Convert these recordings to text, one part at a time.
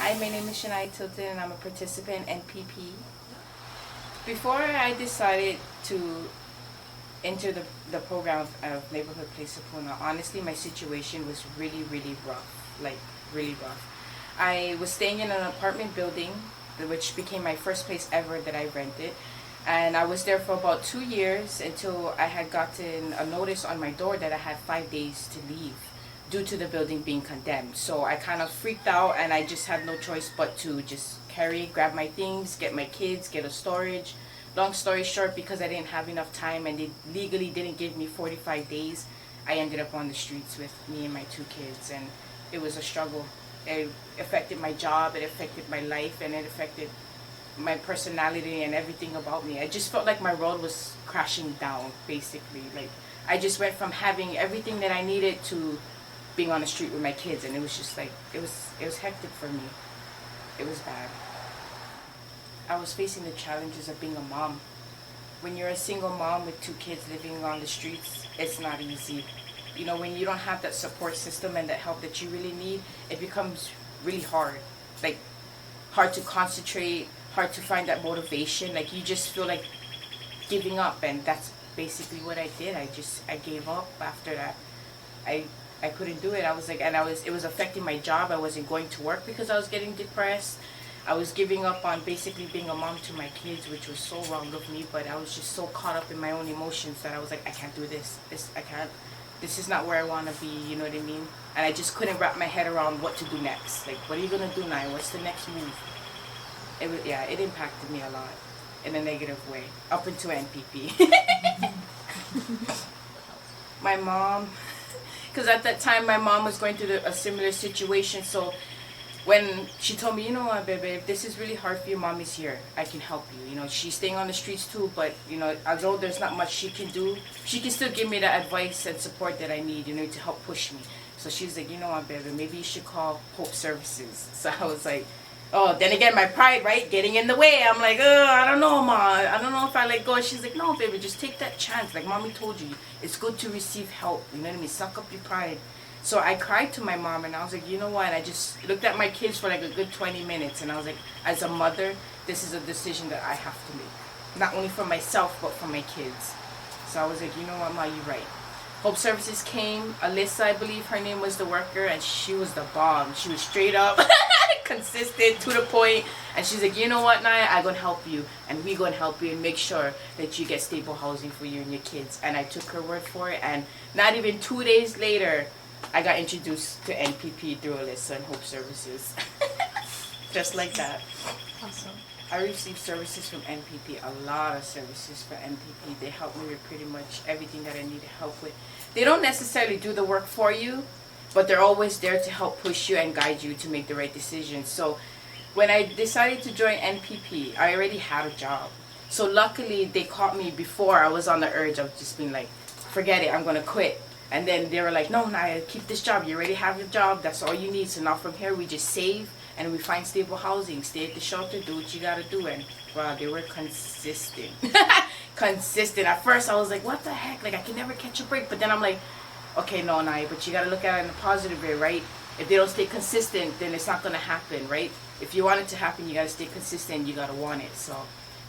Hi, my name is Shania and I'm a participant in NPP. Before I decided to enter the program of Neighborhood Place of Puna, honestly, my situation was really, really rough. Like, really rough. I was staying in an apartment building, which became my first place ever that I rented. And I was there for about 2 years until I had gotten a notice on my door that I had 5 days to leave due to the building being condemned. So I kind of freaked out and I just had no choice but to just grab my things, get my kids, get a storage. Long story short, because I didn't have enough time and they legally didn't give me 45 days, I ended up on the streets with me and my 2 kids, and it was a struggle. It affected my job, it affected my life, and it affected my personality and everything about me. I just felt like my world was crashing down, basically. Like, I just went from having everything that I needed to being on the street with my kids, and it was just like, it was hectic for me. It was bad. I was facing the challenges of being a mom. When you're a single mom with 2 kids living on the streets, it's not easy. You know, when you don't have that support system and that help that you really need, it becomes really hard. Like, hard to concentrate, hard to find that motivation. Like, you just feel like giving up, and that's basically what I did. I gave up after that. I couldn't do it. I was like, and it was affecting my job. I wasn't going to work because I was getting depressed. I was giving up on basically being a mom to my kids, which was so wrong of me, but I was just so caught up in my own emotions that I was like, I can't do this. I can't. This is not where I want to be, you know what I mean? And I just couldn't wrap my head around what to do next. Like, what are you going to do now? What's the next move? It impacted me a lot in a negative way, up into NPP. My mom, because at that time my mom was going through a similar situation, so when she told me, you know what, baby, if this is really hard for you, mommy's here. I can help you. You know, she's staying on the streets too, but, you know, although there's not much she can do, she can still give me the advice and support that I need, you know, to help push me. So she's like, you know what, baby, maybe you should call Hope Services. So I was like, oh, then again, my pride, right, getting in the way. I'm like, I don't know, Ma. I don't know if I let go. And she's like, no, baby, just take that chance. Like Mommy told you, it's good to receive help. You know what I mean? Suck up your pride. So I cried to my mom, and I was like, you know what? And I just looked at my kids for like a good 20 minutes, and I was like, as a mother, this is a decision that I have to make. Not only for myself, but for my kids. So I was like, you know what, Ma, you're right. Hope Services came. Alyssa, I believe her name was the worker, and she was the bomb. She was straight up, consistent, to the point. And she's like, you know what, Naya, I'm going to help you, and we're going to help you and make sure that you get stable housing for you and your kids. And I took her word for it, and not even 2 days later, I got introduced to NPP through Alyssa and Hope Services. Just like that. Awesome. I received services from NPP, a lot of services for NPP. They helped me with pretty much everything that I needed help with. They don't necessarily do the work for you, but they're always there to help push you and guide you to make the right decisions. So when I decided to join NPP, I already had a job. So luckily they caught me before I was on the urge of just being like, forget it, I'm going to quit. And then they were like, no, Naya, keep this job. You already have your job. That's all you need. So now from here, we just save and we find stable housing. Stay at the shelter. Do what you got to do. And wow, they were consistent. Consistent. At first, I was like, what the heck? Like, I can never catch a break. But then I'm like, okay, no, Naya, but you got to look at it in a positive way, right? If they don't stay consistent, then it's not going to happen, right? If you want it to happen, you got to stay consistent. You got to want it. So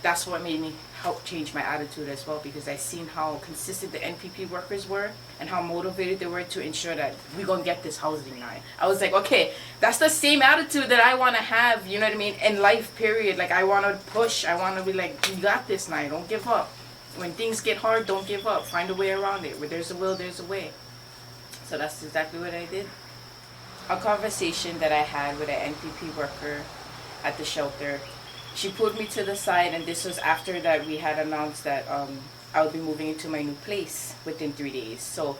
that's what made me help change my attitude as well, because I seen how consistent the NPP workers were and how motivated they were to ensure that we're going to get this housing now. I was like, okay, that's the same attitude that I want to have, you know what I mean, in life, period. Like, I want to push. I want to be like, you got this now. Don't give up. When things get hard, don't give up. Find a way around it. Where there's a will, there's a way. So that's exactly what I did. A conversation that I had with an NPP worker at the shelter, she pulled me to the side, and this was after that we had announced that I would be moving into my new place within 3 days. So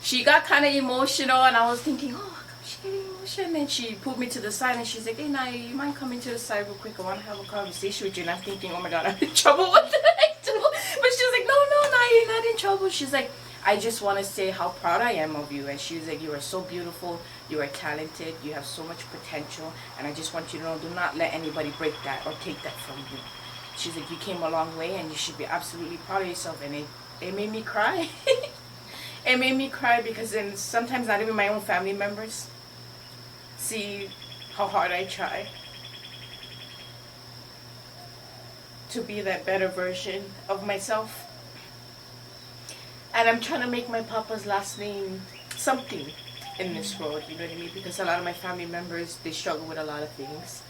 she got kind of emotional, and I was thinking, oh, how come she getting emotional? And she pulled me to the side, and she's like, hey, Naya, you mind coming to the side real quick? I want to have a conversation with you. And I'm thinking, oh my God, I'm in trouble. What did I do? But she's like, no, Naya, you're not in trouble. She's like, I just want to say how proud I am of you. And she was like, you are so beautiful, you are talented, you have so much potential, and I just want you to know, do not let anybody break that or take that from you. She's like, you came a long way, and you should be absolutely proud of yourself. And it made me cry. It made me cry because then sometimes not even my own family members see how hard I try to be that better version of myself. And I'm trying to make my papa's last name something in this world, you know what I mean? Because a lot of my family members, they struggle with a lot of things.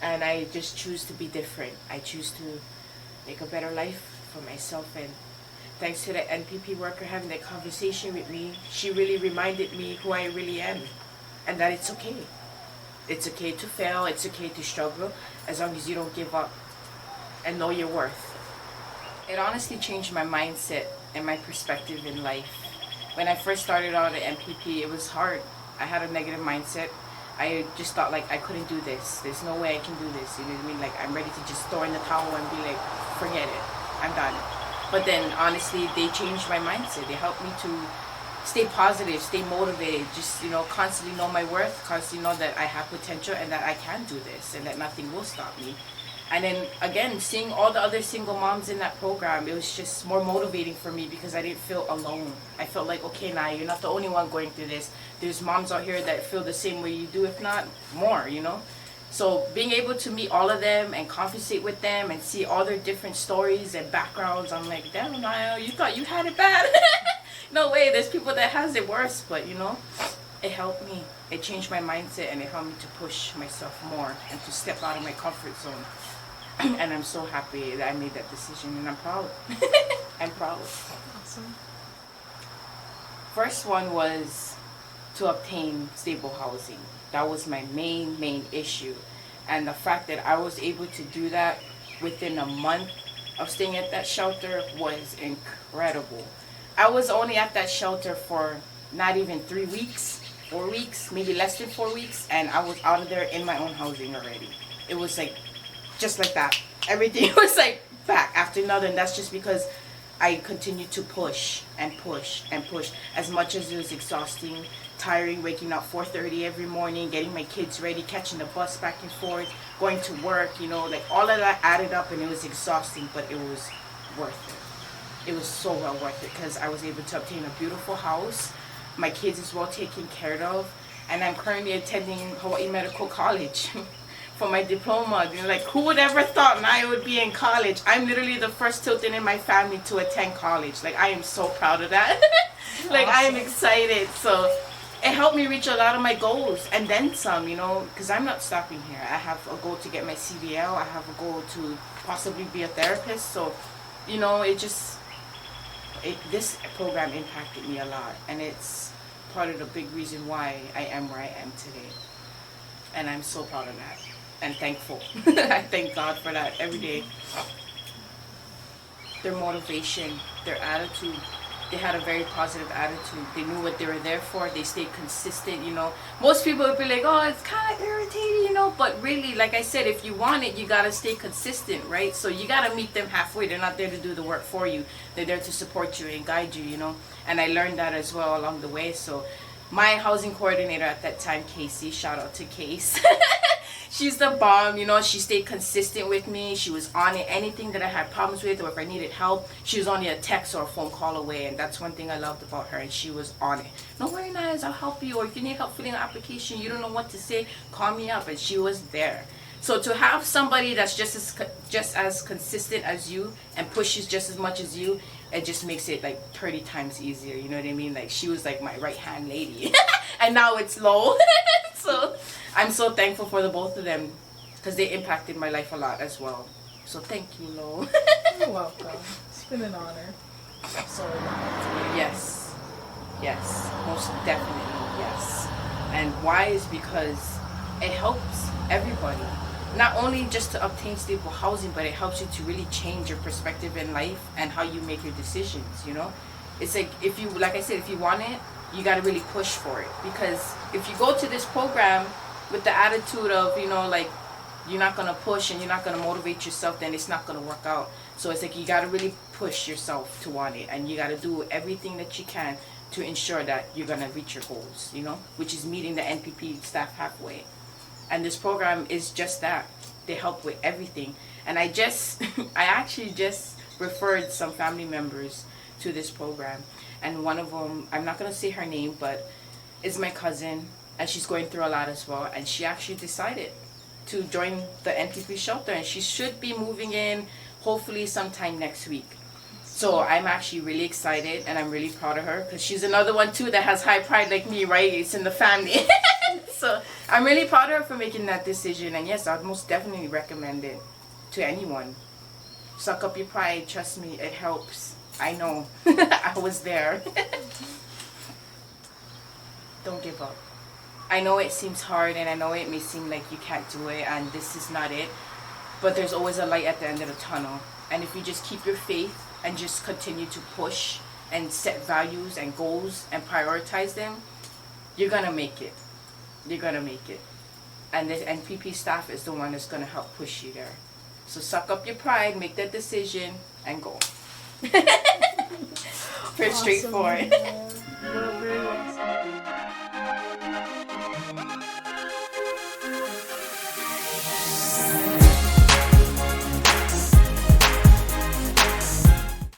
And I just choose to be different. I choose to make a better life for myself. And thanks to the NPP worker having that conversation with me, she really reminded me who I really am. And that it's okay. It's okay to fail. It's okay to struggle, as long as you don't give up and know your worth. It honestly changed my mindset and my perspective in life. When I first started out at MPP, it was hard. I had a negative mindset. I just thought like I couldn't do this. There's no way I can do this. You know what I mean? Like I'm ready to just throw in the towel and be like, forget it. I'm done. But then honestly, they changed my mindset. They helped me to stay positive, stay motivated, just, you know, constantly know my worth, constantly know that I have potential and that I can do this and that nothing will stop me. And then again, seeing all the other single moms in that program, it was just more motivating for me because I didn't feel alone. I felt like, okay, now you're not the only one going through this. There's moms out here that feel the same way you do, if not more, you know. So being able to meet all of them and conversate with them and see all their different stories and backgrounds, I'm like, damn, Niall, you thought you had it bad? No way, there's people that has it worse, but you know, it helped me. It changed my mindset and it helped me to push myself more and to step out of my comfort zone. And I'm so happy that I made that decision, and I'm proud. I'm proud. Awesome. First one was to obtain stable housing. That was my main issue. And the fact that I was able to do that within a month of staying at that shelter was incredible. I was only at that shelter for not even 3 weeks, 4 weeks, maybe less than 4 weeks, and I was out of there in my own housing already. It was like just like that. Everything was like back after another, and that's just because I continued to push and push and push. As much as it was exhausting, tiring, waking up 4:30 every morning, getting my kids ready, catching the bus back and forth, going to work, you know, like all of that added up, and it was exhausting, but it was worth it. It was so well worth it because I was able to obtain a beautiful house. My kids is well taken care of, and I'm currently attending Hawaii Medical College for my diploma. You know, like, who would ever thought I would be in college? I'm literally the first Tilton in my family to attend college. Like, I am so proud of that. Like, awesome. I am excited. So it helped me reach a lot of my goals and then some, you know, because I'm not stopping here. I have a goal to get my CDL. I have a goal to possibly be a therapist. So, you know, this program impacted me a lot, and it's part of the big reason why I am where I am today. And I'm so proud of that and thankful. I thank God for that every day. Their motivation, their attitude, they had a very positive attitude. They knew what they were there for. They stayed consistent, you know. Most people would be like, oh, it's kind of irritating, you know. But really, like I said, if you want it, you got to stay consistent, right? So you got to meet them halfway. They're not there to do the work for you. They're there to support you and guide you, you know. And I learned that as well along the way. So my housing coordinator at that time, Casey, shout out to Case. She's the bomb, you know. She stayed consistent with me. She was on it. Anything that I had problems with or if I needed help, she was only a text or a phone call away. And that's one thing I loved about her. And she was on it. No worry, Niles, I'll help you. Or if you need help filling an application, you don't know what to say, call me up. And she was there. So to have somebody that's just as consistent as you and pushes just as much as you, it just makes it like 30 times easier. You know what I mean? Like, she was like my right-hand lady. And now it's Lo. So I'm so thankful for the both of them because they impacted my life a lot as well. So thank you, Lo. You're welcome. It's been an honor. So yes. Yes. Most definitely, yes. And why is because it helps everybody. Not only just to obtain stable housing, but it helps you to really change your perspective in life and how you make your decisions, you know? It's like, if you, like I said, if you want it, you got to really push for it. Because if you go to this program with the attitude of, you know, like, you're not going to push and you're not going to motivate yourself, then it's not going to work out. So it's like you got to really push yourself to want it. And you got to do everything that you can to ensure that you're going to reach your goals, you know? Which is meeting the NPP staff halfway. And this program is just that. They help with everything. And I actually just referred some family members to this program. And one of them, I'm not going to say her name, but it's my cousin. and she's going through a lot as well. And she actually decided to join the NPP shelter, and she should be moving in hopefully sometime next week. So I'm actually really excited, and I'm really proud of her, because she's another one too that has high pride like me, right? It's in the family. So I'm really proud of her for making that decision, and yes, I'd most definitely recommend it to anyone. Suck up your pride, trust me, it helps. I know. I was there. Don't give up. I know it seems hard, and I know it may seem like you can't do it and this is not it, but there's always a light at the end of the tunnel. And if you just keep your faith and just continue to push and set values and goals and prioritize them, you're gonna make it. You're gonna make it. And the NPP staff is the one that's gonna help push you there. So suck up your pride, make that decision, and go. Pretty straightforward. Yeah. Well, very well said.